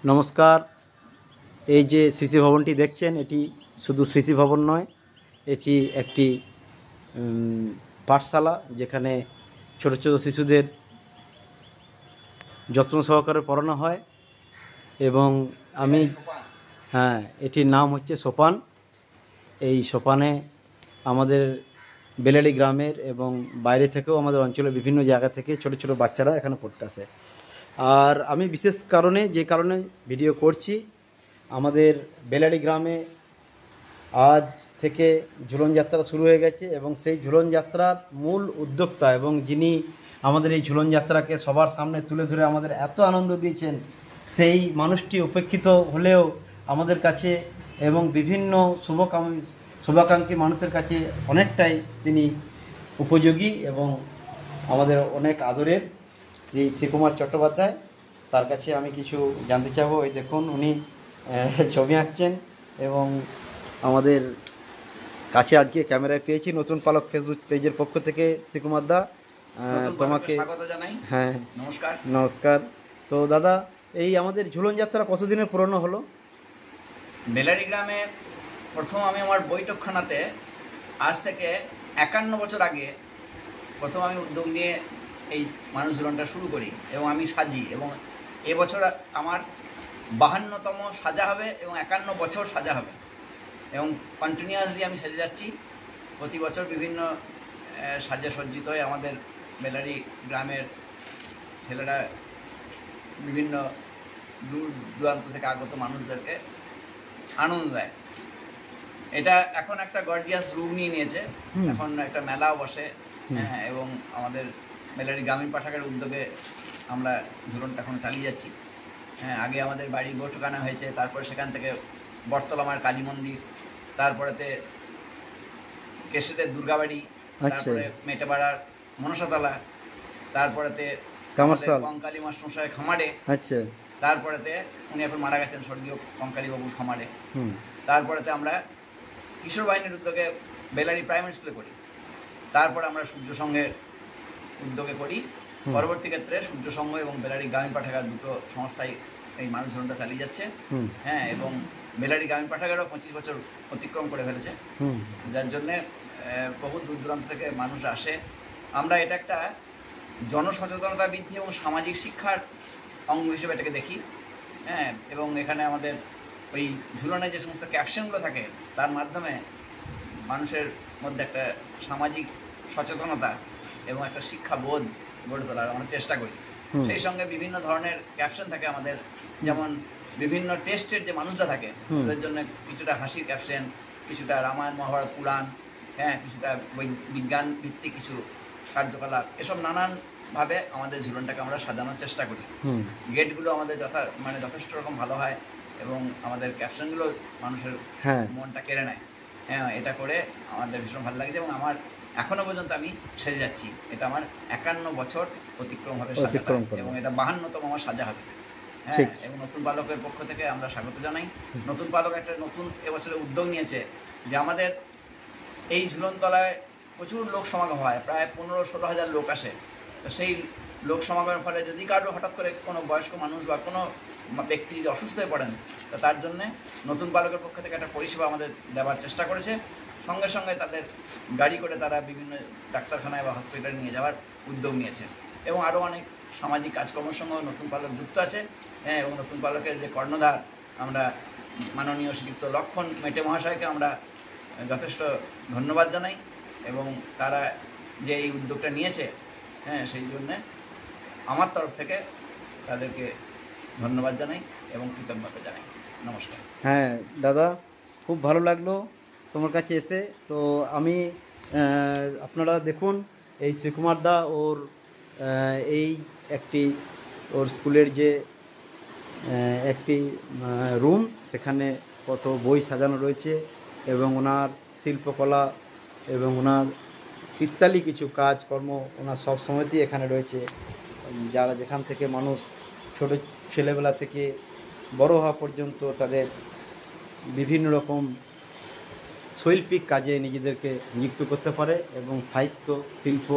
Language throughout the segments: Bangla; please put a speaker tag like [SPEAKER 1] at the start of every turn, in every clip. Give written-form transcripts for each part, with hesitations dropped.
[SPEAKER 1] নমস্কার। এই যে স্মৃতিভবনটি দেখছেন, এটি শুধু স্মৃতিভবন নয়, এটি একটি পাঠশালা, যেখানে ছোট ছোট শিশুদের যত্ন সহকারে পড়ানো হয়। এবং আমি এটির নাম হচ্ছে সোপান। এই সোপানে আমাদের বেলারি গ্রামের এবং বাইরে থেকেও আমাদের অঞ্চলের বিভিন্ন জায়গা থেকে ছোট ছোট বাচ্চারা এখানে পড়তে আসে। আর আমি বিশেষ যে কারণে ভিডিও করছি, আমাদের বেলারি গ্রামে আজ থেকে ঝুলন যাত্রা শুরু হয়ে গেছে এবং সেই ঝুলন যাত্রার মূল উদ্যোক্তা এবং যিনি আমাদের এই ঝুলন যাত্রাকে সবার সামনে তুলে ধরে আমাদের এত আনন্দ দিয়েছেন, সেই মানুষটি উপেক্ষিত হলেও আমাদের কাছে এবং বিভিন্ন শুভাকাঙ্ক্ষী মানুষের কাছে অনেকটাই তিনি উপযোগী এবং আমাদের অনেক আদরের শ্রী শ্রীকুমার চট্টোপাধ্যায়। তার কাছে আমি কিছু জানতে চাবো। এই দেখুন, উনি ছবি আঁকছেন এবং আমাদের কাছে আজকে ক্যামেরায় পেয়েছি নতুন পালক ফেসবুক পেজের পক্ষ থেকে। শ্রীকুমার দা, তোমাকে
[SPEAKER 2] স্বাগত জানাই।
[SPEAKER 1] হ্যাঁ,
[SPEAKER 2] নমস্কার।
[SPEAKER 1] নমস্কার। তো দাদা, এই আমাদের ঝুলন যাত্রা কতদিনের পুরনো হলো?
[SPEAKER 2] বেলারি গ্রামে প্রথম আমি আমার বৈঠকখানাতে আজ থেকে 51 বছর আগে প্রথম আমি উদ্যোগ নিয়ে এই মানুষ ঝুলনটা শুরু করি এবং আমি সাজি, এবং এবছর আমার 52তম সাজা হবে এবং 51 বছর সাজা হবে এবং কন্টিনিউয়াসলি আমি সেজে যাচ্ছি। প্রতি বছর বিভিন্ন সাজে সজ্জিত হয়ে আমাদের বেলারি গ্রামের ছেলেরা বিভিন্ন দূর দূরান্ত থেকে আগত মানুষদেরকে আনন্দ দেয়। এটা এখন একটা গর্জিয়াস রূপ নিয়েছে। এখন একটা মেলাও বসে, এবং আমাদের বেলারি গ্রামীণ পাঠাগারের উদ্যোগে আমরা ঝুলনটা এখন চালিয়ে যাচ্ছি। আগে আমাদের বাড়ির বৈঠকানা হয়েছে, তারপরে সেখান থেকে বটতলামার কালী মন্দির, তারপরেতে কেশেদের দুর্গাবাড়ি, তারপরে মেটেপাড়ার মনসাতলা, তারপরেতে কঙ্কালী মাস্টারমশাই খামারে, তারপরেতে উনি এখন মারা গেছেন স্বর্গীয় কঙ্কালী বাবুর খামারে। তারপরেতে আমরা কিশোর বাহিনীর উদ্যোগে বেলারি প্রাইমারি স্কুলে করি। তারপরে আমরা সূর্য সংঘের উদ্যোগে করি। পরবর্তী ক্ষেত্রে সূর্য সংঘ এবং বেলারি গ্রামীণ পাঠাগার দুটো সংস্থায় এই মানুষ ঝুলনটা চালিয়ে যাচ্ছে। এবং বেলারি গ্রামীণ পাঠাগারও 25 বছর অতিক্রম করে ফেলেছে, যার জন্যে বহু দূর দূরান্ত থেকে মানুষ আসে। আমরা এটা একটা জনসচেতনতা বৃদ্ধি এবং সামাজিক শিক্ষার অঙ্গ হিসেবে এটাকে দেখি। এবং এখানে আমাদের ওই ঝুলনে যে সমস্ত ক্যাপশনগুলো থাকে, তার মাধ্যমে মানুষের মধ্যে একটা সামাজিক সচেতনতা এবং একটা শিক্ষাবোধ গড়ে তোলার আমরা চেষ্টা করি। সেই সঙ্গে বিভিন্ন ধরনের ক্যাপশন থাকে আমাদের, যেমন বিভিন্ন টেস্টের যে মানুষরা থাকে তাদের জন্য কিছুটা হাসির ক্যাপশন, কিছুটা রামায়ণ মহাভারত পুরাণ, কিছুটা বিজ্ঞান ভিত্তিক কিছু কার্যকলাপ, এসব নানানভাবে আমাদের ঝুলনটাকে আমরা সাজানোর চেষ্টা করি। গেটগুলো আমাদের যথেষ্ট রকম ভালো হয় এবং আমাদের ক্যাপশনগুলো মানুষের মনটা কেড়ে নেয়। এটা করে আমাদের ভীষণ ভালো লাগছে এবং আমার এখনো পর্যন্ত আমি সেজে যাচ্ছি। এটা আমার 51 বছর অতিক্রম হবে এবং এটা 52তম আমার সাজা হবে। এবং নতুন পালকের পক্ষ থেকে আমরা স্বাগত জানাই। নতুন পালক একটা নতুন এবছরে উদ্যোগ নিয়েছে যে আমাদের এই ঝুলনতলায় প্রচুর লোক সমাগম হয়, প্রায় 15-16 হাজার লোক আসে। তো সেই লোক সমাগমের ফলে যদি কারো হঠাৎ করে কোনো বয়স্ক মানুষ বা কোনো ব্যক্তি যদি অসুস্থ হয়ে পড়েন, তো তার জন্যে নতুন পালকের পক্ষ থেকে একটা পরিষেবা আমাদের দেওয়ার চেষ্টা করেছে। সঙ্গে সঙ্গে তাদের গাড়ি করে তারা বিভিন্ন ডাক্তারখানায় বা হসপিটালে নিয়ে যাওয়ার উদ্যোগ নিয়েছে এবং আরও অনেক সামাজিক কাজকর্মের সঙ্গেও নতুন পালক যুক্ত আছে। এবং নতুন পালকের যে কর্ণধার আমরা মাননীয় শ্রীযুক্ত লক্ষণ মেটে মহাশয়কে আমরা যথেষ্ট ধন্যবাদ জানাই এবং তারা যে এই উদ্যোগটা নিয়েছে, সেই জন্যে আমার তরফ থেকে তাদেরকে ধন্যবাদ জানাই এবং কৃতজ্ঞতা জানাই। নমস্কার।
[SPEAKER 1] দাদা, খুব ভালো লাগলো তোমার কাছে এসে। তো আমি আপনারা দেখুন, এই শ্রীকুমার দা ওর এই ওর স্কুলের যে একটি রুম, সেখানে কত বই সাজানো রয়েছে এবং ওনার শিল্পকলা এবং ওনার ইত্যাদি কিছু কাজকর্ম ওনার সব সময়তেই এখানে রয়েছে। যারা যেখান থেকে মানুষ ছোট ছেলেবেলা থেকে বড় হওয়া পর্যন্ত তাদের বিভিন্ন রকম শৈল্পিক কাজে নিজেদেরকে নিযুক্ত করতে পারে এবং সাহিত্য শিল্প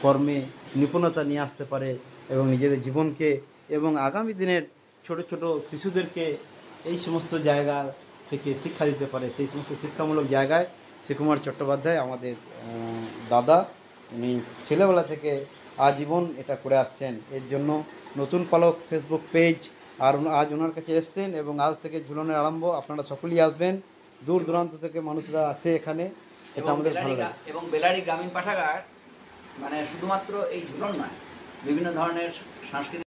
[SPEAKER 1] কর্মে নিপুণতা নিয়ে আসতে পারে এবং নিজেদের জীবনকে এবং আগামী দিনের ছোট ছোট শিশুদেরকে এই সমস্ত জায়গা থেকে শিক্ষা দিতে পারে, সেই সমস্ত শিক্ষামূলক জায়গায় শ্রীকুমার চট্টোপাধ্যায় আমাদের দাদা, উনি ছেলেবেলা থেকে আজীবন এটা করে আসছেন। এর জন্য নতুন পালক ফেসবুক পেজ আর আজ ওনার কাছে এসছেন এবং আজ থেকে ঝুলনের আরম্ভ। আপনারা সকলেই আসবেন, দূর দূরান্ত থেকে মানুষরা আসে এখানে, এটা আমাদের ভালো লাগে।
[SPEAKER 2] এবং বেলারি গ্রামীণ পাঠাগার মানে শুধুমাত্র এই ঝুলন নয়, বিভিন্ন ধরনের সাংস্কৃতিক